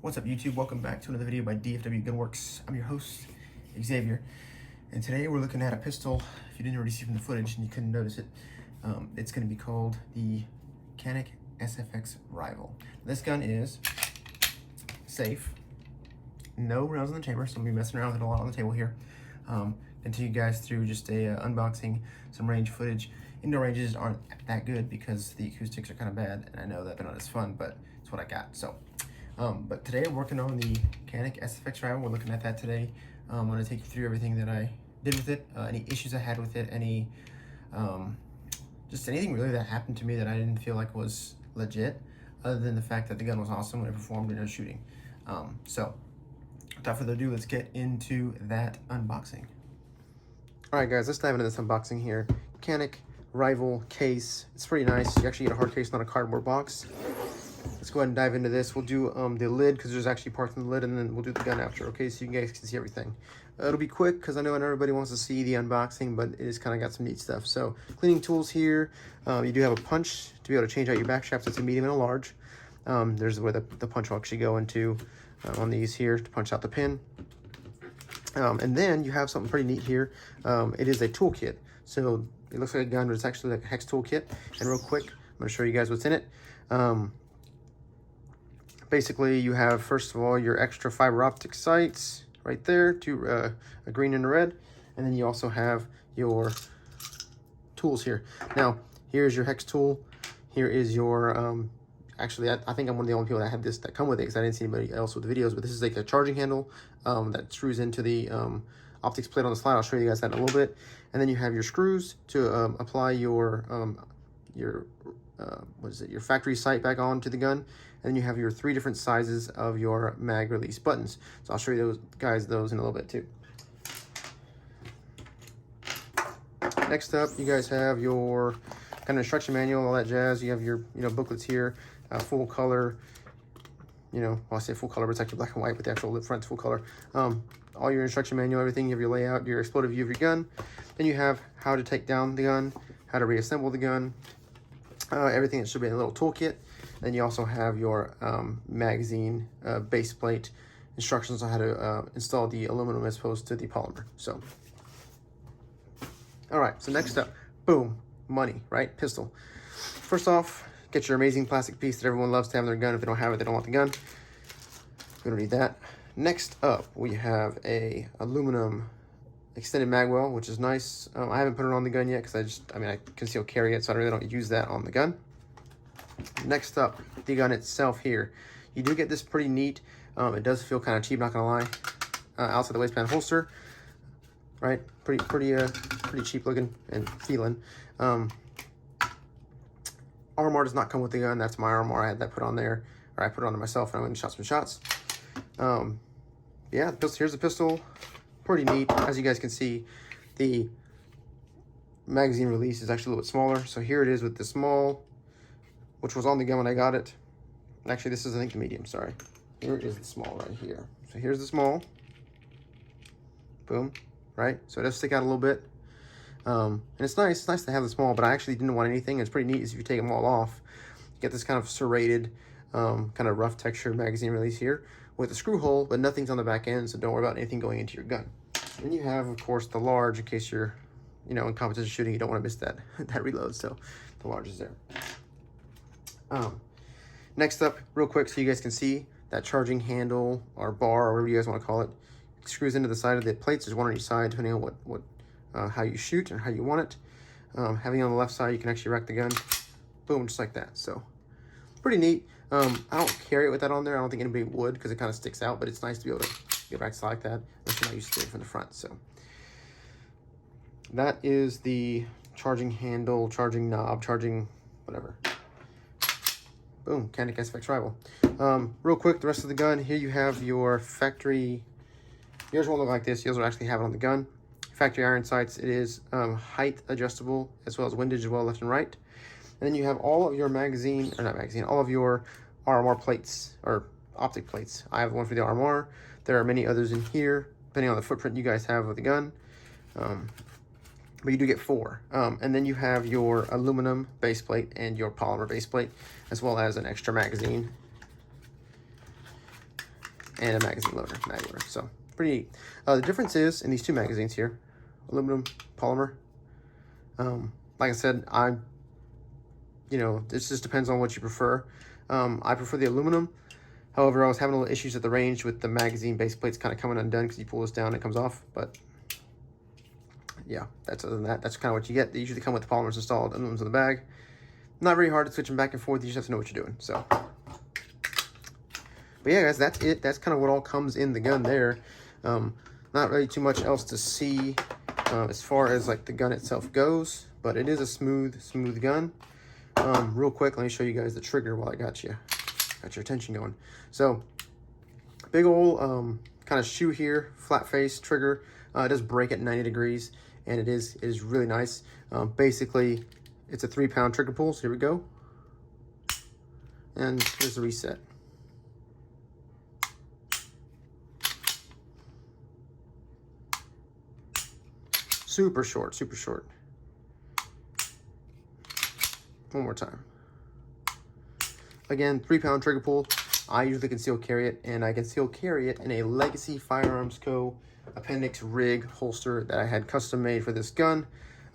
What's up, YouTube? Welcome back to another video by DFW Gunworks. I'm your host, Xavier, and today we're looking at a pistol. If you didn't already see from the footage and you couldn't notice it, it's going to be called the Canik SFX Rival. This gun is safe, no rounds in the chamber, so I'm going to be messing around with it a lot on the table here. And take you guys through just a unboxing, some range footage. Indoor ranges aren't that good because the acoustics are kind of bad, and I know that they're not as fun, but it's what I got. So. But today I'm working on the Canik SFX Rival. We're looking at that today. I'm going to take you through everything that I did with it, any issues I had with it, any just anything really that happened to me that I didn't feel like was legit, other than the fact that the gun was awesome when it performed in a shooting. So without further ado, let's get into that unboxing. Alright guys, let's dive into this unboxing here. Canik Rival case. It's pretty nice. You actually get a hard case, not a cardboard box. Let's go ahead and dive into this. We'll do the lid because there's actually parts in the lid, and then we'll do the gun after, okay? So you guys can see everything. It'll be quick because I know not everybody wants to see the unboxing, but it is kind of got some neat stuff. So cleaning tools here. You do have a punch to be able to change out your back straps. It's a medium and a large. There's where the punch will actually go into on these here to punch out the pin. And then you have something pretty neat here. It is a toolkit. So it looks like a gun, but it's actually like a hex toolkit. And real quick, I'm going to show you guys what's in it. Basically, you have, first of all, your extra fiber optic sights right there, a green and a red. And then you also have your tools here. Now, here's your hex tool. Here is your, actually, I think I'm one of the only people that had this, that come with it, because I didn't see anybody else with the videos, but this is like a charging handle that screws into the optics plate on the slide. I'll show you guys that in a little bit. And then you have your screws to apply your what is it, your factory sight back onto the gun. And then you have your 3 different sizes of your mag release buttons. So I'll show you those in a little bit too. Next up, you guys have your kind of instruction manual, all that jazz. You have your booklets here, full color. Well, I say full color, but it's actually black and white, but the actual front's full color. All your instruction manual, everything. You have your layout, your exploded view of your gun. Then you have how to take down the gun, how to reassemble the gun. Everything that should be in a little toolkit. Then you also have your magazine base plate instructions on how to install the aluminum as opposed to the polymer. So, all right, so next up, boom, money, right? Pistol. First off, get your amazing plastic piece that everyone loves to have in their gun. If they don't have it, they don't want the gun. We don't need that. Next up, we have a aluminum extended mag well, which is nice. I haven't put it on the gun yet because I can still carry it, so I really don't use that on the gun. Next up, the gun itself here. You do get this pretty neat. It does feel kind of cheap, not gonna lie. Outside the waistband holster, right? Pretty cheap looking and feeling. RMR does not come with the gun. That's my RMR. I had that put on there, or I put it on myself, and I went and shot some shots. Yeah, here's the pistol. Pretty neat. As you guys can see, the magazine release is actually a little bit smaller. So here it is with the small, which was on the gun when I got it. Actually, this is, I think, the medium, sorry. Here is the small right here. So here's the small. Boom, right? So it does stick out a little bit. And it's nice to have the small, but I actually didn't want anything. It's pretty neat is if you take them all off, you get this kind of serrated, kind of rough texture magazine release here with a screw hole, but nothing's on the back end, so don't worry about anything going into your gun. Then you have, of course, the large in case you're, in competition shooting, you don't want to miss that reload, so the large is there. Next up, real quick, so you guys can see that charging handle or bar or whatever you guys want to call it, screws into the side of the plates. There's one on each side depending on how you shoot and how you want it. Having it on the left side, you can actually rack the gun, boom, just like that. So pretty neat. I don't carry it with that on there. I don't think anybody would because it kind of sticks out, but it's nice to be able to get back to like that unless you're not used to it from the front. So that is the charging handle, charging knob, charging whatever. Boom, Canik SFX Rival. Real quick, the rest of the gun, here you have your factory. Yours won't look like this. Yours will actually have it on the gun. Factory iron sights. It is height adjustable as well as windage as well, left and right. And then you have all of your all of your RMR plates or optic plates. I have one for the RMR. There are many others in here, depending on the footprint you guys have with the gun. But you do get 4. And then you have your aluminum base plate and your polymer base plate, as well as an extra magazine. and a magazine loader, mag loader. So pretty neat. The difference is in these two magazines here, aluminum, polymer. Like I said, this just depends on what you prefer. I prefer the aluminum. However, I was having a little issues at the range with the magazine base plates kind of coming undone because you pull this down and it comes off. But yeah, other than that, that's kind of what you get. They usually come with the polymers installed, aluminum's in the bag. Not very hard to switch them back and forth. You just have to know what you're doing. So, but yeah, guys, that's it. That's kind of what all comes in the gun there. Not really too much else to see as far as like the gun itself goes, but it is a smooth gun. Real quick, let me show you guys the trigger while I got your attention going. So, big old kind of shoe here, flat face trigger. It does break at 90 degrees, and it is really nice. Basically, it's a 3-pound trigger pull. So here we go, and here's the reset. Super short. One more time. Again, 3-pound trigger pull. I usually conceal carry it, and I conceal carry it in a Legacy Firearms Co. appendix rig holster that I had custom made for this gun.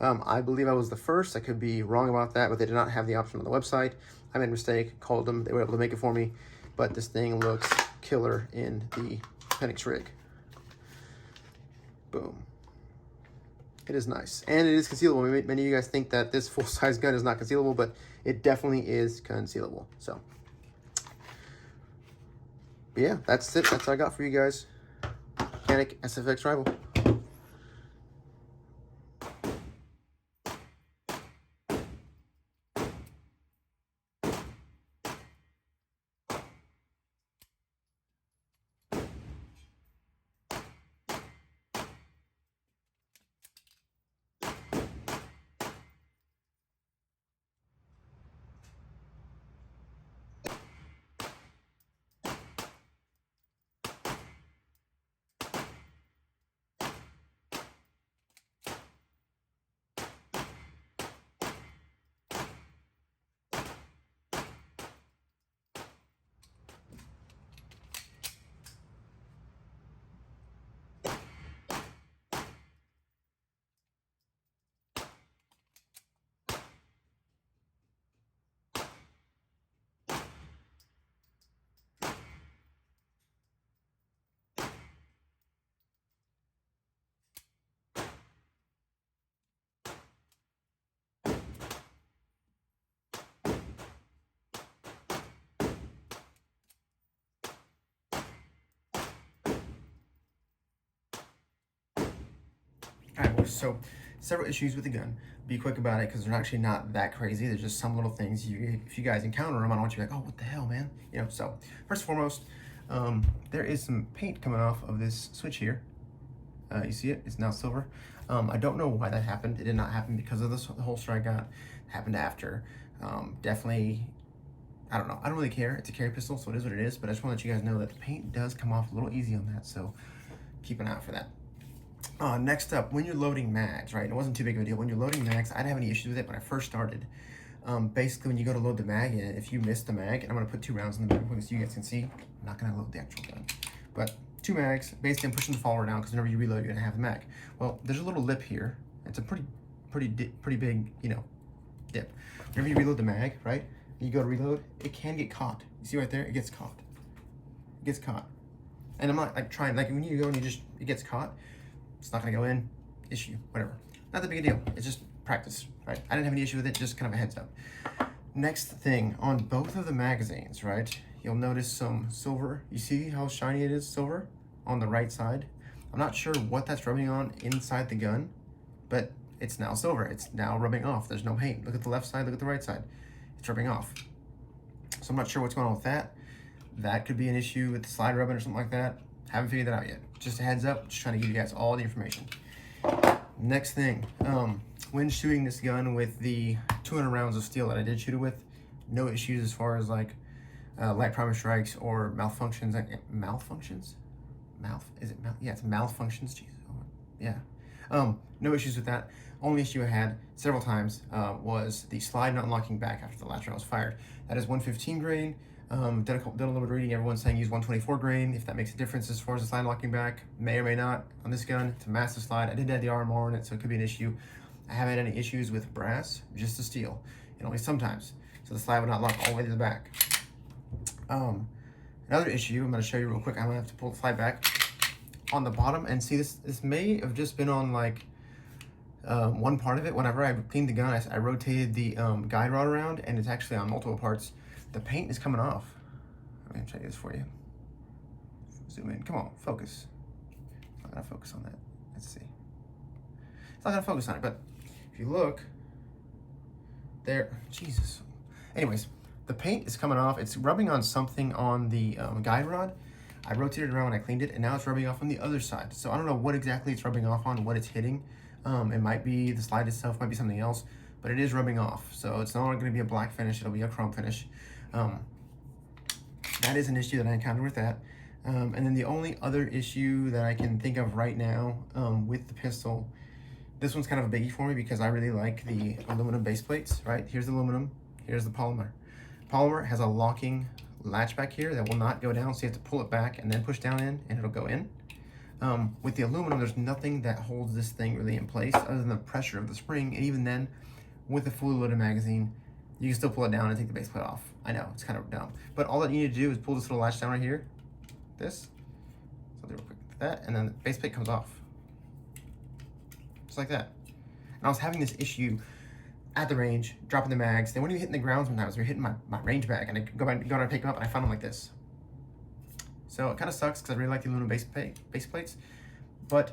I believe I was the first. I could be wrong about that, but they did not have the option on the website. I made a mistake, called them. They were able to make it for me, but this thing looks killer in the appendix rig. Boom. It is nice, and it is concealable. Many of you guys think that this full-size gun is not concealable, but it definitely is concealable. So, but yeah, that's it. That's what I got for you guys. Canik SFX Rival. Alright, so several issues with the gun. Be quick about it because they're actually not that crazy. There's just some little things. If you guys encounter them, I don't want you to be like, oh, what the hell, man? So first and foremost, there is some paint coming off of this switch here. You see it? It's now silver. I don't know why that happened. It did not happen because of the holster I got. It happened after. Definitely, I don't know. I don't really care. It's a carry pistol, so it is what it is. But I just want to let you guys know that the paint does come off a little easy on that. So keep an eye out for that. Next up, when you're loading mags, right? It wasn't too big of a deal. When you're loading mags, I didn't have any issues with it when I first started. Basically, when you go to load the mag in, if you miss the mag, and I'm going to put 2 rounds in the mag so you guys can see. I'm not going to load the actual gun. But 2 mags, basically I'm pushing the follower down because whenever you reload, you're going to have the mag. Well, there's a little lip here. It's a pretty big, dip. Whenever you reload the mag, right? And you go to reload, it can get caught. You see right there? It gets caught. It gets caught. And I'm not like trying, like when you go and it gets caught, it's not gonna go in, issue, whatever. Not that big a deal, it's just practice, right? I didn't have any issue with it, just kind of a heads up. Next thing, on both of the magazines, right? You'll notice some silver. You see how shiny it is, silver, on the right side? I'm not sure what that's rubbing on inside the gun, but it's now silver. It's now rubbing off. There's no paint. Look at the left side, look at the right side. It's rubbing off. So I'm not sure what's going on with that. That could be an issue with the slide rubbing or something like that. Haven't figured that out yet. Just a heads up, just trying to give you guys all the information. Next thing, when shooting this gun with the 200 rounds of steel that I did shoot it with, no issues as far as like light primer strikes or malfunctions. Malfunctions? Yeah, it's malfunctions. Jesus. Oh, yeah. No issues with that. Only issue I had several times was the slide not unlocking back after the last round was fired. That is 115 grain. Done a little bit of reading. Everyone's saying use 124 grain if that makes a difference as far as the slide locking back. May or may not on this gun. It's a massive slide. I did add the RMR on it, so it could be an issue. I haven't had any issues with brass, just the steel, and only sometimes. So the slide would not lock all the way to the back. Another issue I'm going to show you real quick. I'm going to have to pull the slide back on the bottom and see this. This may have just been on like one part of it. Whenever I cleaned the gun, I rotated the guide rod around, and it's actually on multiple parts. The paint is coming off. Let me try this for you. Zoom in. Come on, focus. It's not gonna focus on that. Let's see. It's not gonna focus on it, but if you look there, Jesus. Anyways, the paint is coming off. It's rubbing on something on the guide rod. I rotated it around when I cleaned it, and now it's rubbing off on the other side. So I don't know what exactly it's rubbing off on, what it's hitting. It might be the slide itself, might be something else, but it is rubbing off. So it's not going to be a black finish, it'll be a chrome finish. That is an issue that I encountered with that. And then the only other issue that I can think of right now with the pistol, this one's kind of a biggie for me because I really like the aluminum base plates, right? Here's the aluminum, here's the polymer. Polymer has a locking latch back here that will not go down, so you have to pull it back and then push down in, and it'll go in. With the aluminum, there's nothing that holds this thing really in place other than the pressure of the spring, and even then, with a fully loaded magazine, you can still pull it down and take the base plate off. I know, it's kind of dumb. But all that you need to do is pull this little latch down right here, this, so real quick, that, and then the base plate comes off. Just like that. And I was having this issue at the range, dropping the mags. Then when you're hitting the ground sometimes, you're hitting my range bag, and I go to pick them up, and I found them like this. So it kind of sucks because I really like the aluminum base plates, but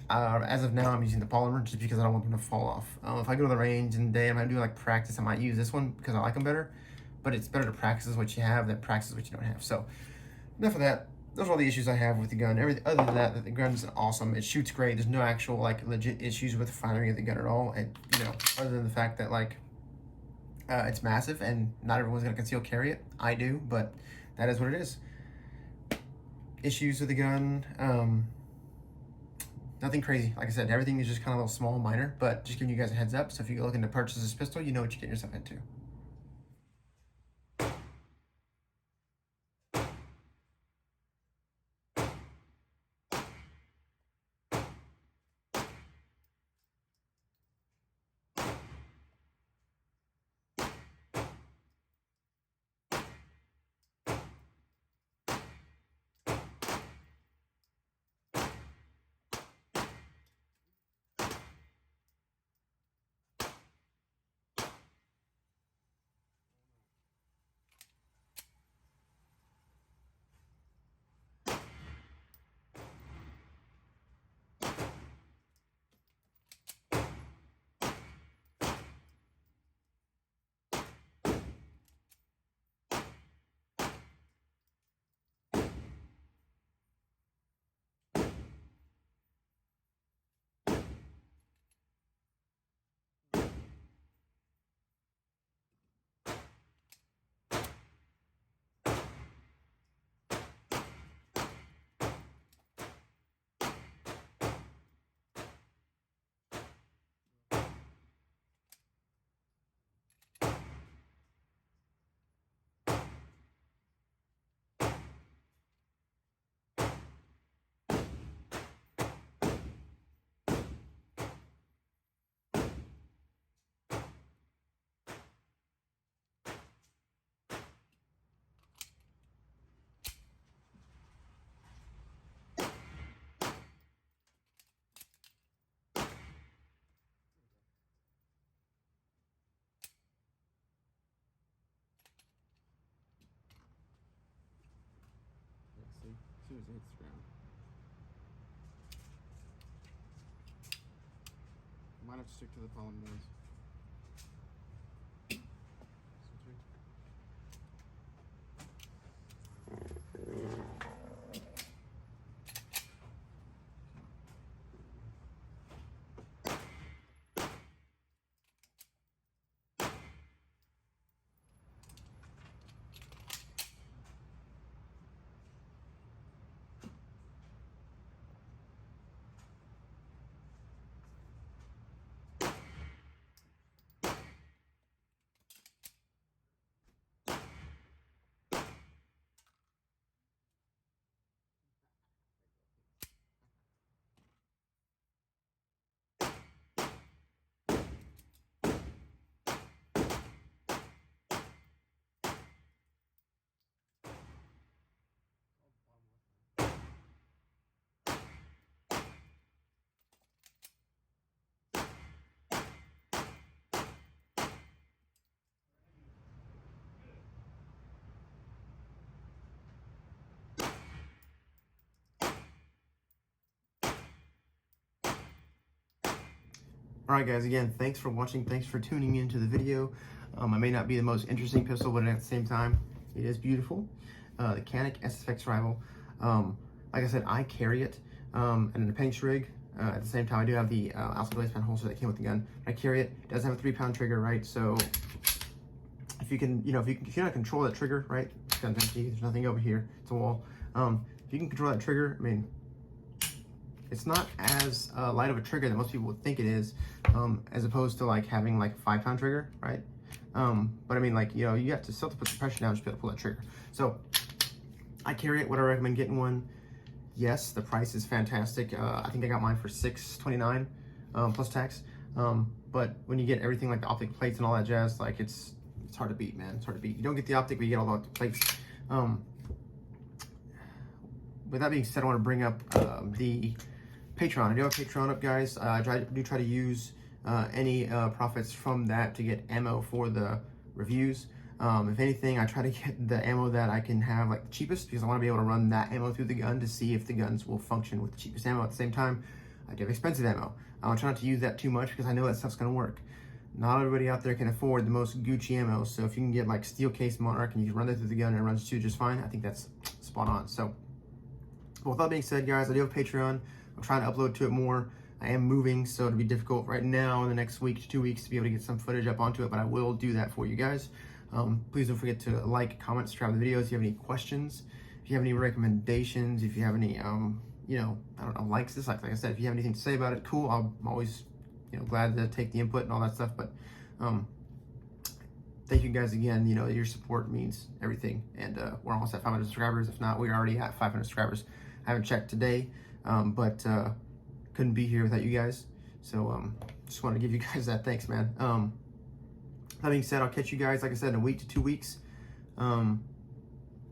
as of now, I'm using the polymer just because I don't want them to fall off. If I go to the range and day I might do like practice, I might use this one because I like them better, but it's better to practice what you have than practice what you don't have. So enough of that. Those are all the issues I have with the gun. Everything other than that, the gun's awesome. It shoots great. There's no actual like legit issues with firing of the gun at all. And you know, other than the fact that like it's massive and not everyone's gonna conceal carry it. I do, but that is what it is. Issues with the gun, nothing crazy. Like I said, everything is just kind of a little small, minor, but just giving you guys a heads up. So if you're looking to purchase this pistol, you know what you're getting yourself into. As soon as it hits the ground. Might have to stick to the polymer ones. All right, guys, again, thanks for watching. Thanks for tuning into the video. I may not be the most interesting pistol, but at the same time, it is beautiful. The Canik SFX Rival. Like I said, I carry it in a pinch rig. At the same time, I do have the outside waistband holster that came with the gun. I carry it. It does have a 3-pound trigger, right? So if you can, if you know how to control that trigger, right? There's nothing over here. It's a wall. If you can control that trigger, I mean, it's not as light of a trigger that most people would think it is, as opposed to like having like a 5-pound trigger, right? But I mean, like, you have to still have to put the pressure down just to be able to pull that trigger. So I carry it. Would I recommend getting one? Yes, the price is fantastic. I think I got mine for $629 plus tax. But when you get everything like the optic plates and all that jazz, like it's hard to beat, man. It's hard to beat. You don't get the optic, but you get all the plates. With that being said, I want to bring up the Patreon. I do have Patreon up, guys. I do try to use any profits from that to get ammo for the reviews. If anything, I try to get the ammo that I can have like the cheapest, because I want to be able to run that ammo through the gun to see if the guns will function with the cheapest ammo. At the same time, I do have expensive ammo. I try not to use that too much because I know that stuff's going to work. Not everybody out there can afford the most Gucci ammo, so if you can get like steel case Monarch and you can run that through the gun and it runs too just fine, I think that's spot on. So, with that being said, guys, I do have a Patreon. I'm trying to upload to it more. I am moving, so it'll be difficult right now in the next week to 2 weeks to be able to get some footage up onto it, but I will do that for you guys. Please don't forget to like, comment, subscribe to the videos. If you have any questions, if you have any recommendations, if you have any, I don't know, likes, dislikes, like I said, if you have anything to say about it, cool. I'm always, glad to take the input and all that stuff, but thank you guys again. Your support means everything, and we're almost at 500 subscribers. If not, we're already at 500 subscribers. I haven't checked today, but couldn't be here without you guys. So just want to give you guys that thanks, man. That being said, I'll catch you guys, like I said, in a week to 2 weeks. And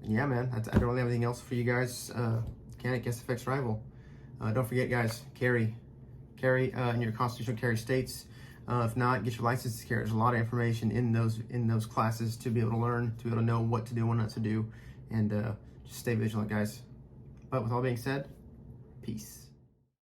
yeah, man, I don't really have anything else for you guys. Canik SFX Rival. Don't forget, guys, carry in your constitutional carry states. If not, get your license to carry. There's a lot of information in those classes to be able to learn, to be able to know what to do, what not to do, and just stay vigilant, guys. But with all being said, peace.